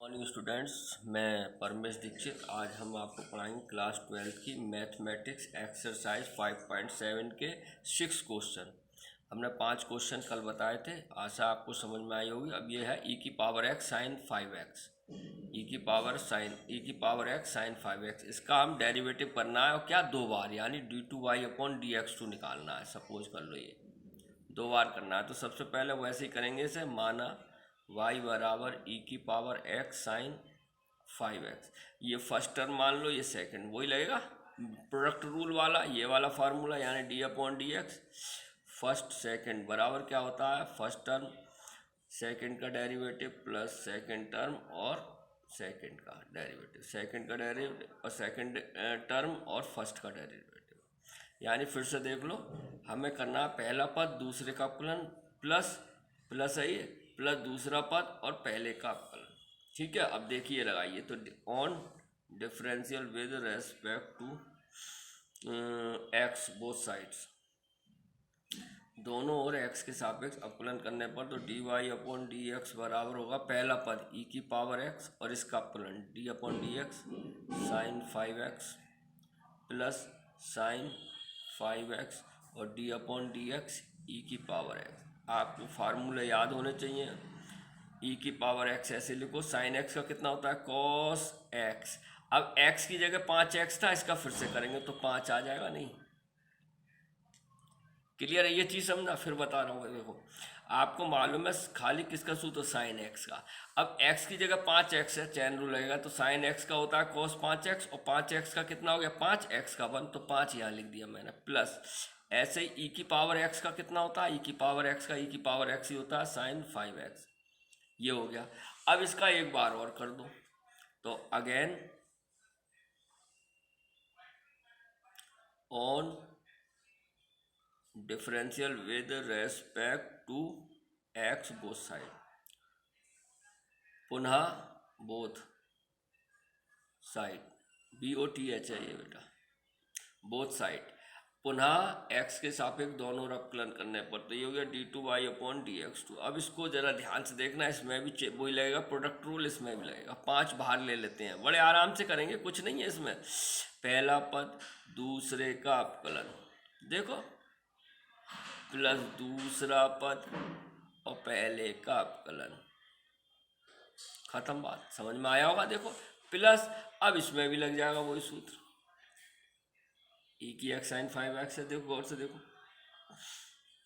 Morning students, मैं परमेश दीक्षित। आज हम आपको पढ़ाएंगे क्लास 12 की मैथमेटिक्स एक्सरसाइज 5.7 के 6 क्वेश्चन। हमने 5 क्वेश्चन कल बताए थे, आशा आपको समझ में आई होगी। अब ये है e की power x sine 5x, e की पावर x साइन 5x। इसका हम डेरिवेटिव करना है और क्या, 2 बार, यानी d2y/dx2 निकालना है। सपोज कर लो ये 2 बार करना है, तो सबसे पहले वैसे ही करेंगे इसे। माना y बराबर e की पावर x साइन 5x, ये फर्स्ट टर्म मान लो, ये सेकंड, वही लगेगा प्रोडक्ट रूल वाला, ये वाला फार्मूला, यानी d/dx। फर्स्ट सेकंड बराबर क्या होता है, फर्स्ट टर्म सेकंड का डेरिवेटिव प्लस सेकंड टर्म और सेकंड का डेरिवेटिव, सेकंड का डेरिवेटिव और सेकंड टर्म और फर्स्ट का डेरिवेटिव। यानी फिर से देख लो, हमें करना है पहला पद दूसरे का अवकलन प्लस है ये, प्लस दूसरा पद और पहले का अवकलन। ठीक है, अब देखिए लगाइए, तो on differential with respect to X both sides, दोनों ओर x के सापेक्ष अवकलन करने पर तो dy/dx बराबर होगा पहला पद e की पावर x और इसका अवकलन d/dx sign 5x plus sine 5x और d/dx e की पावर x। आपको फार्मूले याद होने चाहिए। e की पावर x ऐसे लिखो, साइन x का कितना होता है, cos x। अब x की जगह 5x था, इसका फिर से करेंगे तो 5 आ जाएगा। नहीं, क्लियर है ये चीज़, समझना। फिर बता रहा हूँ, देखो आपको मालूम है खाली किसका सूत्र, साइन x का। अब x की जगह 5x है, चैन रूल लगेगा, तो साइन x का होता है cos 5x और 5x का कितना हो गया, 5x का 1, तो 5 यहाँ लिख दिया मैंने, प्लस ऐसे ही e की पावर x का कितना होता है, e की पावर x ही होता है साइन 5x। ये हो गया। अब इसका एक बार और कर दो, तो again on differential with respect to X both side, पुनः बोथ साइड, BOTH है ये बेटा, बोथ साइड, पुनः x के सापेक्ष दोनों ओर अवकलन करने पर, तो ये हो गया d2y/dx2। अब इसको जरा ध्यान से देखना, इसमें भी वही लगेगा प्रोडक्ट रूल, इसमें भी लगेगा। 5 बाहर ले लेते हैं, बड़े आराम से करेंगे, कुछ नहीं है इसमें। पहला पद दूसरे का अवकलन, देखो, प्लस दूसरा पद और पहले का अवकलन, खत्म बात, समझ में आया होगा। देखो प्लस, अब इसमें भी लग जाएगा वही सूत्र, e की x साइन 5x है, देखो गौर से देखो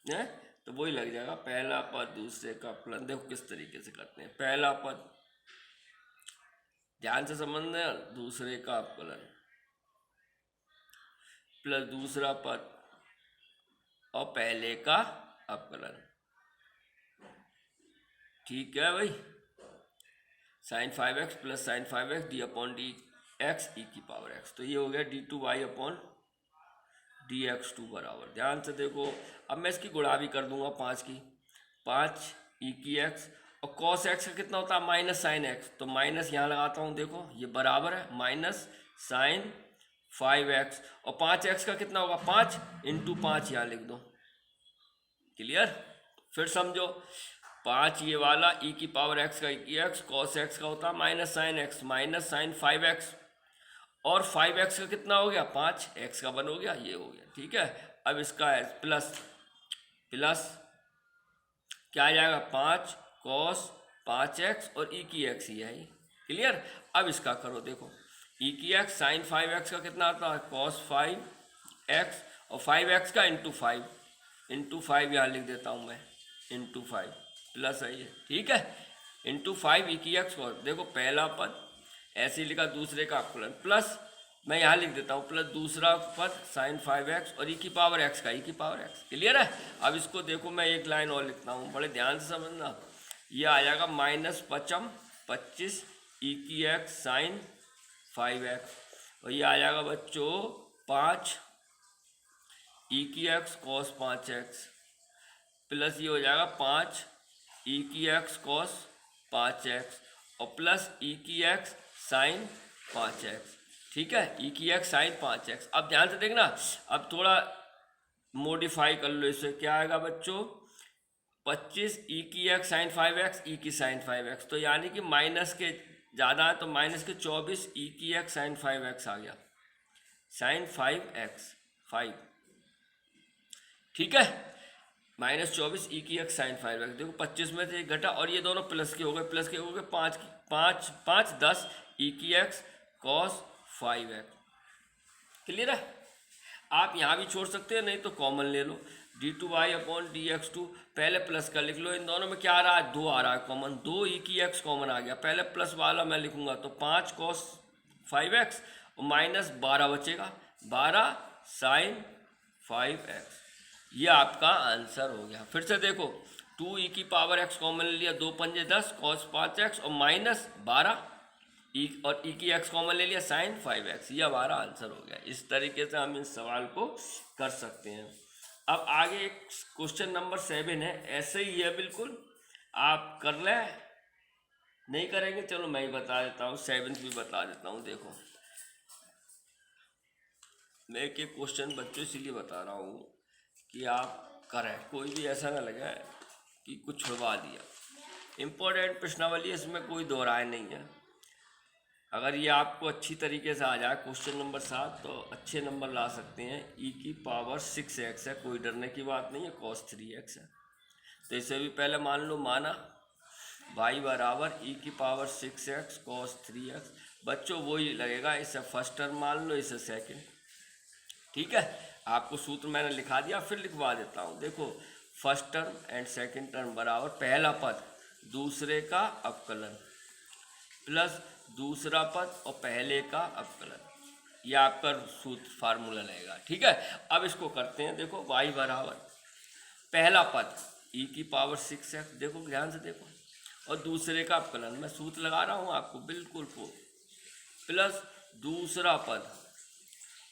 है, तो वही लग जाएगा। पहला पद दूसरे का अवकलन, देखो किस तरीके से करते हैं। पहला पद ध्यान से समझना, दूसरे का अवकलन प्लस दूसरा पद और पहले का अवकलन, ठीक है भाई। Sine 5x plus sine 5x d/dx e की पावर x, तो ये हो गया d2y/dx2 बराबर। ध्यान से देखो, अब मैं इसकी गुणा भी कर दूंगा 5 की, 5 e की x और cos x का कितना होता है, माइनस साइन x, तो माइनस यहाँ लगाता हूँ, देखो ये बराबर है माइनस साइन 5x और 5x का कितना होगा, 5 × 5 यहाँ लिख दो, क्लियर। फिर समझो, 5 ये वाला e की पावर x का e की x, cos x का होता है minus sine x, minus sine 5x और 5x का कितना हो गया, 5, x का 1 हो गया, ये हो गया, ठीक है। अब इसका है प्लस क्या आ जाएगा, 5 cos 5x और e की x ही है, क्लियर। अब इसका करो, देखो e की x साइन 5x का कितना आता है, cos 5x और 5x का इंटू 5 यहाँ लिख देता हूँ मैं, इंटू 5 प्लस है ये, ठीक है, इंटू 5 e की x को, देखो पहला पद ऐसे लिखा, दूसरे का अवकलन, प्लस मैं यहाँ लिख देता हूँ प्लस दूसरा पद साइन 5x और e की पावर x का e की पावर x, क्लियर है। अब इसको देखो, मैं एक लाइन और लिखता हूँ, बड़े ध्यान से समझना। ये आ जाएगा माइनस 25 e की x साइन 5x और ये आ जाएगा बच्चों 5 e की x cos 5x प्लस ये हो जाएगा 5 e की x cos 5x और प्लस e की x साइन 5x, ठीक है, e की x साइन 5x। अब ध्यान से देखना, अब थोड़ा मॉडिफाई कर लो इसे, क्या आएगा बच्चों, 25 e की x साइन 5x, e की साइन 5x, तो यानी कि माइनस के ज़्यादा है तो माइनस के 24 ई की एक्स साइन 5x आ गया, साइन 5x 5, ठीक है, -24 ई की एक्स साइन 5x। देखो 25 में से एक घटा और ये दोनों प्लस के हो गए, प्लस के हो गए 5 10 ई की एक्स कॉस 5x। क्लियर है? आप यहाँ भी छोड़ सकते हैं, नहीं तो कॉमन ले लो, d2y/dx2, पहले प्लस का लिख लो। इन दोनों में क्या आ रहा है, 2 आ रहा है कॉमन, 2 ई की एक्स कॉमन आ गया, पहले प्लस वाला मैं लिखूंगा तो 5 cos 5x और -12 बचेगा, 12 साइन 5x। ये आपका आंसर हो गया। फिर से देखो, 2 ई की पावर एक्स कॉमन ले लिया, 2 पंजे 10 cos 5x और -12 ई, और ई की एक्स कॉमन ले लिया साइन 5x। ये हमारा आंसर हो गया। इस तरीके से हम इस सवाल को कर सकते हैं। अब आगे एक क्वेश्चन नंबर 7 है, ऐसे ही है बिल्कुल, आप कर लें, नहीं करेंगे चलो मैं ही बता देता हूँ, 7 भी बता देता हूँ। देखो मैं एक एक क्वेश्चन बच्चों इसीलिए बता रहा हूँ कि आप करें, कोई भी ऐसा ना लगे कि कुछ छुड़वा दिया। इम्पोर्टेंट प्रश्नावली, इसमें कोई दो राय नहीं है। अगर ये आपको अच्छी तरीके से आ जाए क्वेश्चन नंबर 7 तो अच्छे नंबर ला सकते हैं। ई की पावर 6x है, कोई डरने की बात नहीं है, cos 3x है, तो इसे भी पहले मान लो, माना y बराबर ई की पावर 6x cos 3x। बच्चों वही लगेगा, इसे फर्स्ट टर्म मान लो, इसे सेकंड, ठीक है। आपको सूत्र मैंने लिखा दिया, फिर लिखवा देता हूँ। देखो first term and second term बराबर पहला पद दूसरे का अवकलन प्लस दूसरा पद और पहले का अवकलन, यह आपका सूत्र फार्मूला रहेगा, ठीक है। अब इसको करते हैं। देखो y बराबर पहला पद e की पावर 6x, देखो ध्यान से देखो, और दूसरे का अवकलन, मैं सूत्र लगा रहा हूँ आपको बिल्कुल को, प्लस दूसरा पद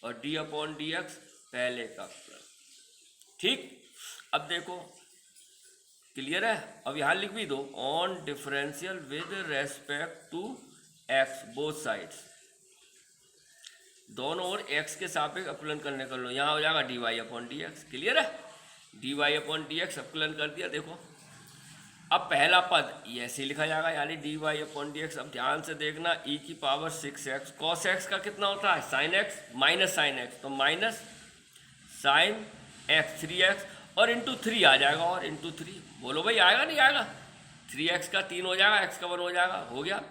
और d/dx पहले का अवकलन, ठीक। अब देखो क्लियर है। अब यहाँ लिख भी दो, on differential with respect to X both sides, दोनों ओर x के सापेक्ष अवकलन करने कर लो, यहाँ हो जाएगा dy/dx। क्लियर है, dy/dx अवकलन कर दिया। देखो अब पहला पद ये ऐसे लिखा जाएगा, यानी dy/dx। अब ध्यान से देखना, e की पावर 6x cos x का कितना होता है, sin x minus sine x, तो माइनस साइन x 3x और इंटू 3 आ जाएगा, और इंटू 3 बोलो भाई आएगा नहीं आएगा, 3x का 3 हो जाएगा, x का 1 हो जाएगा, हो गया।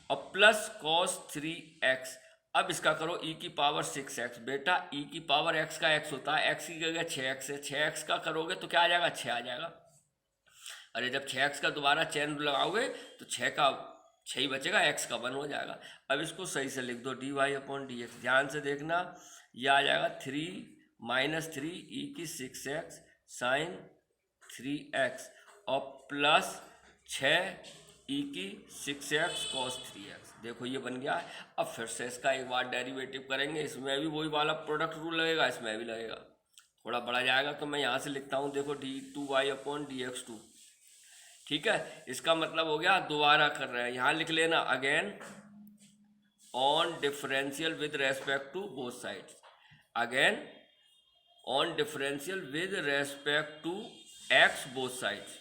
और प्लस cos 3x, अब इसका करो e की पावर 6x, बेटा e की पावर x का x होता है, x की जगह 6x है, 6x का करोगे तो क्या आ जाएगा, 6 आ जाएगा। अरे जब 6x का दोबारा चैन लगाओगे तो 6 का 6 ही बचेगा, x का 1 हो जाएगा। अब इसको सही से लिख दो, dy/dx, ध्यान से देखना, यह आ जाएगा 3 - 3 e की 6x साइन 3x और प्लस 6 e की 6x cos 3x। देखो ये बन गया। अब फिर से इसका एक बार डेरिवेटिव करेंगे, इसमें भी वही वाला प्रोडक्ट रूल लगेगा, इसमें भी लगेगा, थोड़ा बड़ा जाएगा तो मैं यहाँ से लिखता हूँ। देखो d2y/dx2, ठीक है। इसका मतलब हो गया, दोबारा कर रहे हैं, यहाँ लिख लेना again on differential with respect to both sides, again on differential with respect to X both sides.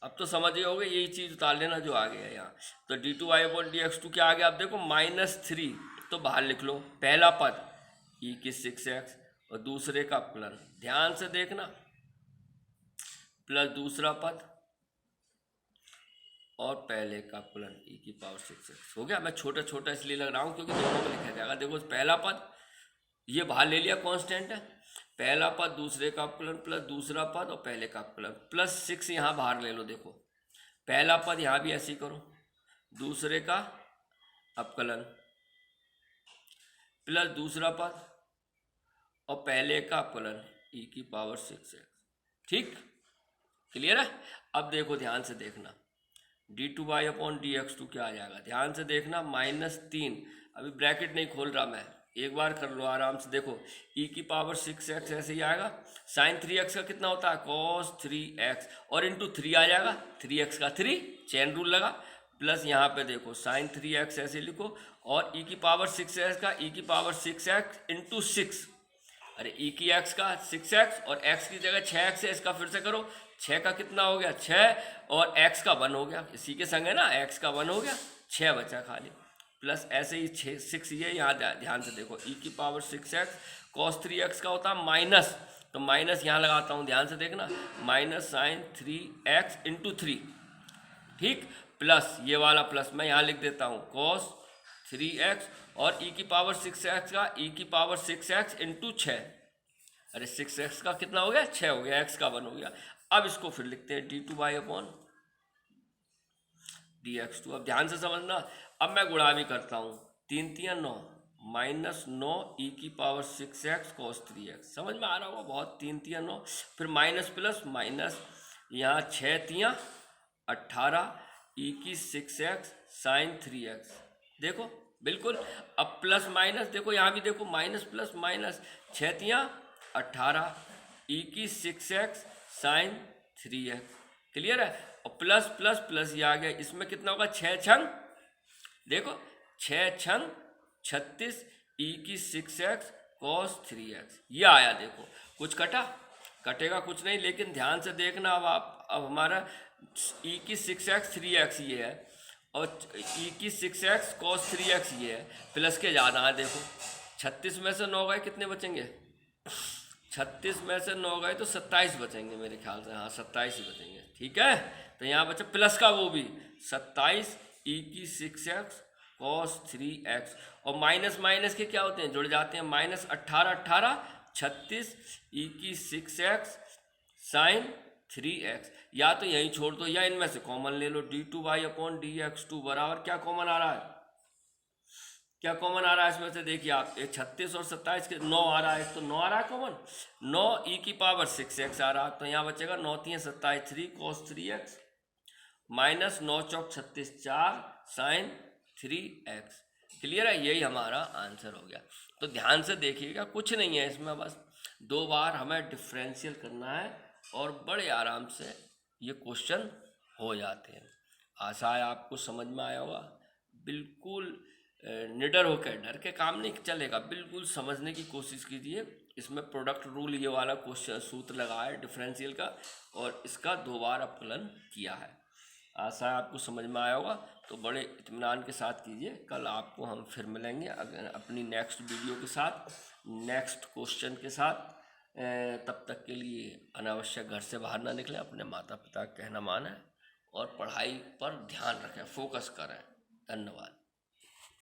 अब तो समझ गए होगे, यही चीज उतार लेना जो आ गया है यहाँ। तो d2y/dx2 क्या आ गया, आप देखो -3, तो बाहर लिख लो, पहला पद e की 6x और दूसरे का अवकलन, ध्यान से देखना, प्लस दूसरा पद और पहले का अवकलन e की पावर 6x हो गया। मैं छोटा छोटा इसलिए लग रहा हूँ क्योंकि दोनों को लिखा जाएगा। देखो पहला पद ये बाहर ले लिया, कांस्टेंट है, पहला पद दूसरे का अवकलन प्लस दूसरा पद और पहले का अवकलन, प्लस 6 यहाँ बाहर ले लो। देखो पहला पद यहाँ भी ऐसे ही करो, दूसरे का अवकलन प्लस दूसरा पद और पहले का अवकलन e की पावर 6x, ठीक। क्लियर है। अब देखो ध्यान से देखना, d2y/dx2 क्या आ जाएगा, ध्यान से देखना, -3, अभी ब्रैकेट नहीं खोल रहा मैं, एक बार कर लो आराम से। देखो e की पावर 6x ऐसे ही आएगा, साइन 3x का कितना होता है, cos 3x और इंटू 3 आ जाएगा, 3x का 3, चैन रूल लगा, प्लस यहाँ पे देखो साइन 3x ऐसे लिखो, और e की पावर 6x का e की पावर 6x इंटू 6, अरे e की x का 6x और x की जगह 6x है, इसका फिर से करो, 6 का कितना हो गया 6 और x का 1 हो गया, इसी के संग है ना, x का 1 हो गया, 6 बचा खाली, प्लस ऐसे ही 6 ये यहाँ ध्यान से देखो, ई की पावर 6x कॉस 3x का होता है माइनस, तो माइनस यहाँ लगाता हूँ, ध्यान से देखना, माइनस साइन 3x इंटू 3, ठीक, प्लस ये वाला प्लस मैं यहाँ लिख देता हूँ कॉस 3x, और ई की पावर 6x का ई की पावर 6x इंटू 6, अरे 6x का कितना हो गया 6 हो गया, x का 1 हो गया। अब इसको फिर लिखते हैं d2y/dx2। अब ध्यान से समझना, अब मैं गुणा भी करता हूँ, 3 तियाँ 9 माइनस 9 ई की पावर 6x कॉस 3x, समझ में आ रहा होगा बहुत, 3 तियाँ 9, फिर माइनस प्लस माइनस, यहाँ 6 तियाँ 18 ई की 6x साइन 3x, देखो बिल्कुल। अब प्लस माइनस देखो, यहाँ भी देखो माइनस प्लस माइनस, 6 तियाँ 18 ई की 6x साइन 3x, क्लियर है। और प्लस प्लस प्लस ये आ गया, इसमें कितना होगा 6 छंग, देखो 6 छंग 36 ई की 6x कॉस 3x, ये आया, देखो कुछ कटा, कटेगा कुछ नहीं, लेकिन ध्यान से देखना। अब हमारा ई की 6x 3x ये है, और ई की 6x कॉस 3x ये है, प्लस के ज़्यादा है, देखो 36 में से 9 गए, कितने बचेंगे, 36 में से 9 गए तो 27 बचेंगे मेरे ख्याल से, हाँ 27 ही बचेंगे, ठीक है। तो यहाँ बचा प्लस का वो भी 27 ई की 6x कॉस 3x, और माइनस माइनस के क्या होते हैं, जुड़ जाते हैं, माइनस 18 36 ई की 6x साइन 3x, या तो यहीं छोड़ दो या इनमें से कॉमन ले लो, d2y/dx2 बराबर क्या कॉमन आ रहा है, क्या कॉमन आ रहा है इसमें से, देखिए आप, ये 36 और 27 के 9 आ रहा है, तो 9 आ रहा है कॉमन, 9 ई की पावर 6x आ रहा है, तो यहाँ बचेगा 9 तियाँ 27 3 कॉस 3x माइनस 9 चौक 36 4 साइन 3x, क्लियर है, यही हमारा आंसर हो गया। तो ध्यान से देखिएगा, कुछ नहीं है इसमें, बस 2 बार हमें डिफरेंशियल करना है और बड़े आराम से ये क्वेश्चन हो जाते हैं। आशा है आपको समझ में आया होगा, बिल्कुल निडर होकर, डर के काम नहीं चलेगा, बिल्कुल समझने की कोशिश कीजिए। इसमें प्रोडक्ट रूल ये वाला क्वेश्चन सूत्र लगा है डिफरेंशियल का, और इसका 2 बार अपकलन किया है। आशा है आपको समझ में आया होगा, तो बड़े इत्मीनान के साथ कीजिए। कल आपको हम फिर मिलेंगे अपनी नेक्स्ट वीडियो के साथ, नेक्स्ट क्वेश्चन के साथ। तब तक के लिए अनावश्यक घर से बाहर ना निकलें, अपने माता पिता का कहना मानें और पढ़ाई पर ध्यान रखें, फोकस करें। धन्यवाद।